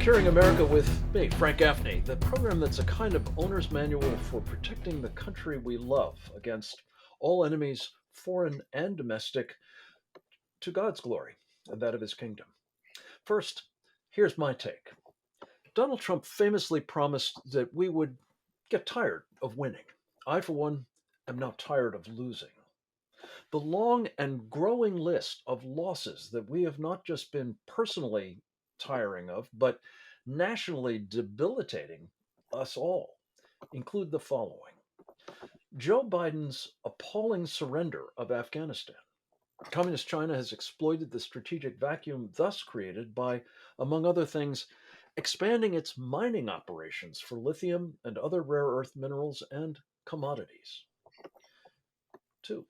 Securing America with me, Frank Gaffney, the program that's a kind of owner's manual for protecting the country we love against all enemies, foreign and domestic, to God's glory and that of his kingdom. First, here's my take. Donald Trump famously promised that we would get tired of winning. I, for one, am now tired of losing. The long and growing list of losses that we have not just been personally tiring of, but nationally debilitating us all include the following: Joe Biden's appalling surrender of Afghanistan. Communist China has exploited the strategic vacuum thus created by, among other things, expanding its mining operations for lithium and other rare earth minerals and commodities. Two,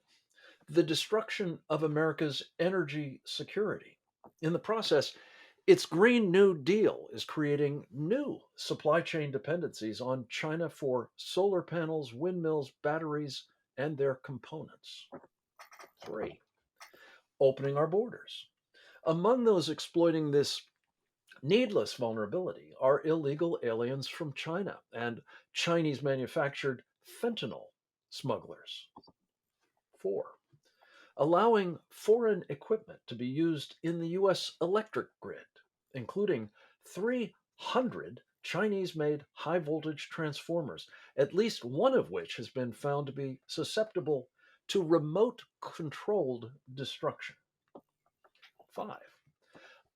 the destruction of America's energy security. In the process, its Green New Deal is creating new supply chain dependencies on China for solar panels, windmills, batteries, and their components. Three, opening our borders. Among those exploiting this needless vulnerability are illegal aliens from China and Chinese manufactured fentanyl smugglers. Four, allowing foreign equipment to be used in the US electric grid, including 300 Chinese made high voltage transformers, at least one of which has been found to be susceptible to remote controlled destruction. Five,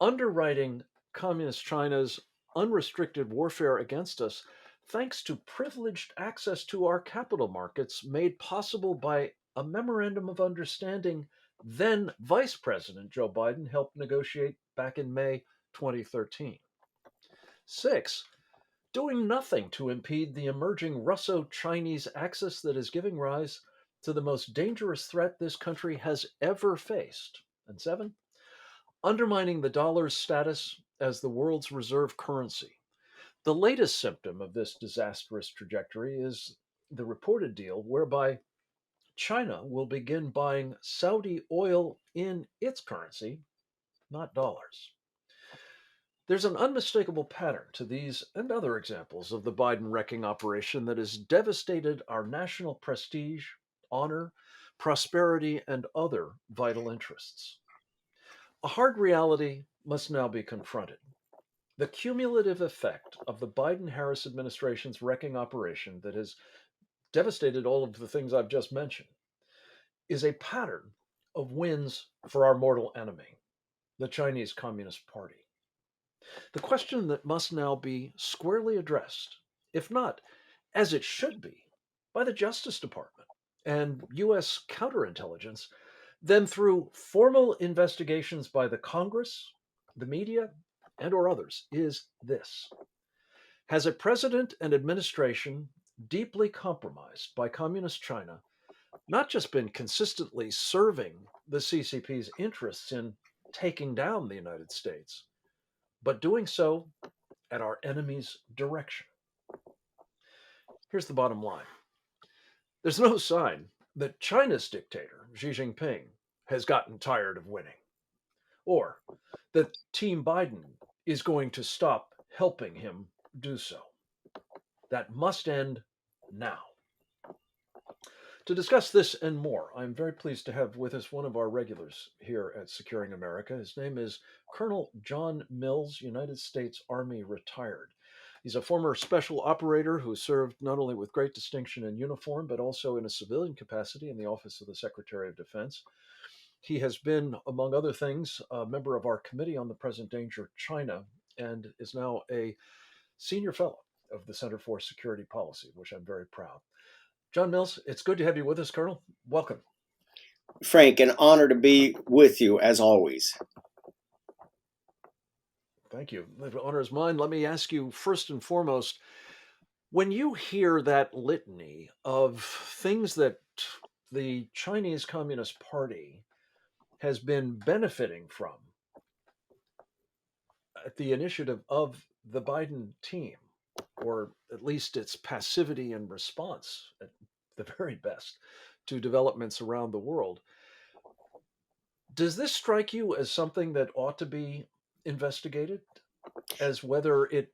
underwriting Communist China's unrestricted warfare against us thanks to privileged access to our capital markets made possible by a memorandum of understanding then Vice President Joe Biden helped negotiate back in May 2013. Six, doing nothing to impede the emerging Russo Chinese axis that is giving rise to the most dangerous threat this country has ever faced. And seven, undermining the dollar's status as the world's reserve currency. The latest symptom of this disastrous trajectory is the reported deal whereby China will begin buying Saudi oil in its currency, not dollars. There's an unmistakable pattern to these and other examples of the Biden wrecking operation that has devastated our national prestige, honor, prosperity, and other vital interests. A hard reality must now be confronted. The cumulative effect of the Biden Harris administration's wrecking operation that has devastated all of the things I've just mentioned is a pattern of wins for our mortal enemy, the Chinese Communist Party. The question that must now be squarely addressed, if not as it should be, by the Justice Department and U.S. counterintelligence, then through formal investigations by the Congress, the media, and or others, is this: has a president and administration deeply compromised by Communist China not just been consistently serving the CCP's interests in taking down the United States, but doing so at our enemy's direction? Here's the bottom line: there's no sign that China's dictator, Xi Jinping, has gotten tired of winning, or that Team Biden is going to stop helping him do so. That must end now. To discuss this and more, I'm very pleased to have with us one of our regulars here at Securing America. His name is Colonel John Mills, United States Army retired. He's a former special operator who served not only with great distinction in uniform, but also in a civilian capacity in the Office of the Secretary of Defense. He has been, among other things, a member of our Committee on the Present Danger China and is now a senior fellow of the Center for Security Policy, which I'm very proud. John Mills, it's good to have you with us, Colonel. Welcome. Frank, an honor to be with you as always. Thank you. The honor is mine. Let me ask you first and foremost, when you hear that litany of things that the Chinese Communist Party has been benefiting from at the initiative of the Biden team, or at least its passivity in response, at the very best, to developments around the world, does this strike you as something that ought to be investigated? as whether it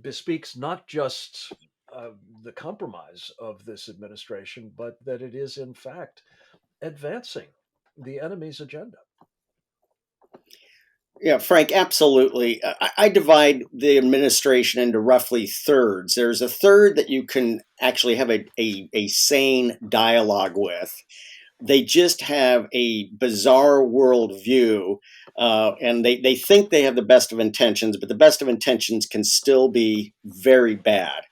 bespeaks not just uh, the compromise of this administration, but that it is, in fact, advancing the enemy's agenda. Yeah, Frank, absolutely. I divide the administration into roughly thirds. There's a third that you can actually have a sane dialogue with. They just have a bizarre worldview, and they think they have the best of intentions, but the best of intentions can still be very bad.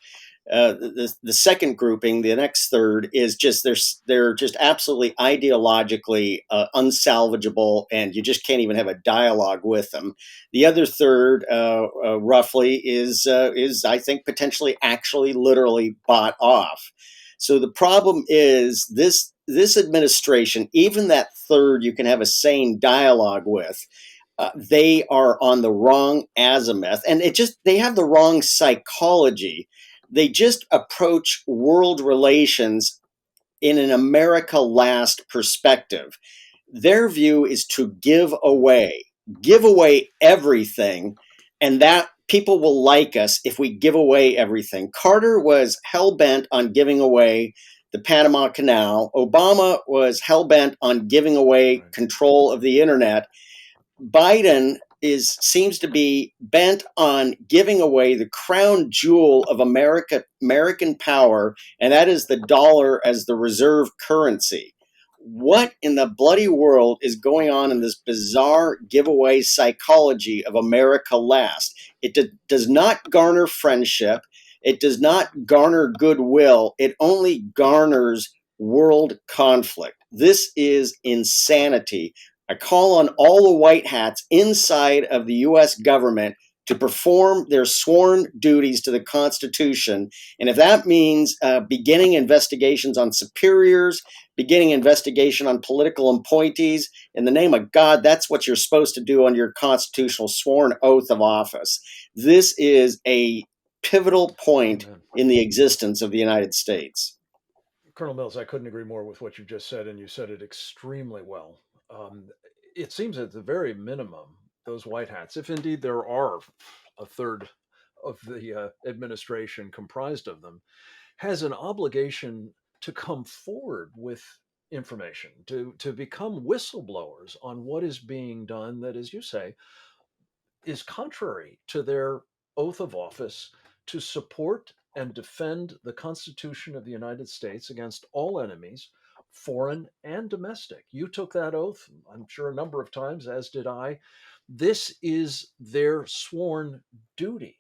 The second grouping, the next third, is just they're just absolutely ideologically unsalvageable, and you just can't even have a dialogue with them. The other third, roughly, is I think potentially actually literally bought off. So the problem is this administration, even that third, you can have a sane dialogue with. They are on the wrong azimuth, and they have the wrong psychology. They just approach world relations in an America last perspective. Their view is to give away everything, and that people will like us if we give away everything. Carter was hell bent on giving away the Panama Canal. Obama was hell bent on giving away Right. control of the internet. Biden seems to be bent on giving away the crown jewel of American power, and that is the dollar as the reserve currency. What in the bloody world is going on in this bizarre giveaway psychology of America last? It does not garner friendship. It does not garner goodwill. It only garners world conflict. This is insanity. I call on all the white hats inside of the US government to perform their sworn duties to the Constitution. And if that means beginning investigations on superiors, beginning investigation on political appointees, in the name of God, that's what you're supposed to do on your constitutional sworn oath of office. This is a pivotal point Amen. in the existence of the United States. Colonel Mills, I couldn't agree more with what you just said, and you said it extremely well. Um, it seems at the very minimum, those white hats, if indeed there are a third of the administration comprised of them, has an obligation to come forward with information, to become whistleblowers on what is being done that, as you say, is contrary to their oath of office to support and defend the Constitution of the United States against all enemies, foreign and domestic. You took that oath, I'm sure, a number of times, as did I. This is their sworn duty.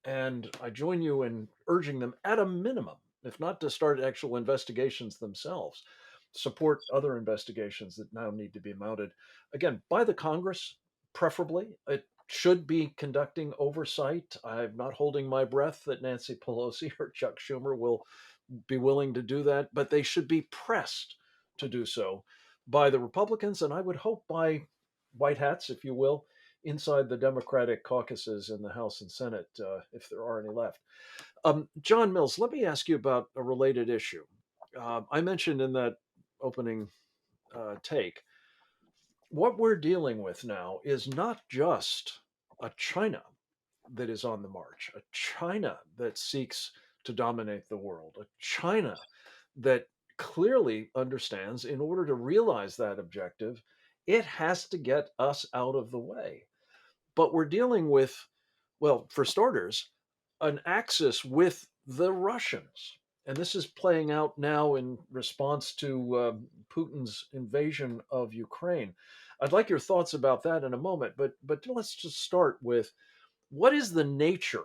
And I join you in urging them, at a minimum, if not to start actual investigations themselves, support other investigations that now need to be mounted. Again, by the Congress, preferably. It should be conducting oversight. I'm not holding my breath that Nancy Pelosi or Chuck Schumer will be willing to do that, but they should be pressed to do so by the Republicans, and I would hope by white hats, if you will, inside the Democratic caucuses in the House and Senate, if there are any left. John Mills, let me ask you about a related issue. I mentioned in that opening take, what we're dealing with now is not just a China that is on the march, a China that seeks to dominate the world, a China that clearly understands in order to realize that objective, it has to get us out of the way. But we're dealing with, well, for starters, an axis with the Russians. And this is playing out now in response to Putin's invasion of Ukraine. I'd like your thoughts about that in a moment, but let's just start with what is the nature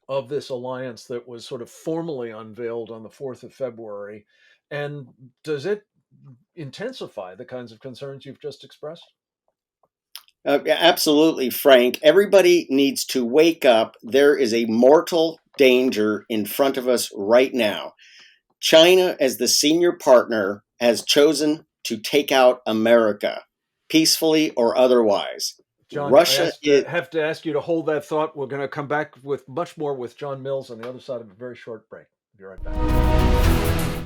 of this alliance that was sort of formally unveiled on the 4th of February, and does it intensify the kinds of concerns you've just expressed? Yeah, absolutely, Frank. Everybody needs to wake up. There is a mortal danger in front of us right now. China, as the senior partner, has chosen to take out America, peacefully or otherwise. John, I Russia is. have to ask you to hold that thought. We're going to come back with much more with John Mills on the other side of a very short break. Be right back.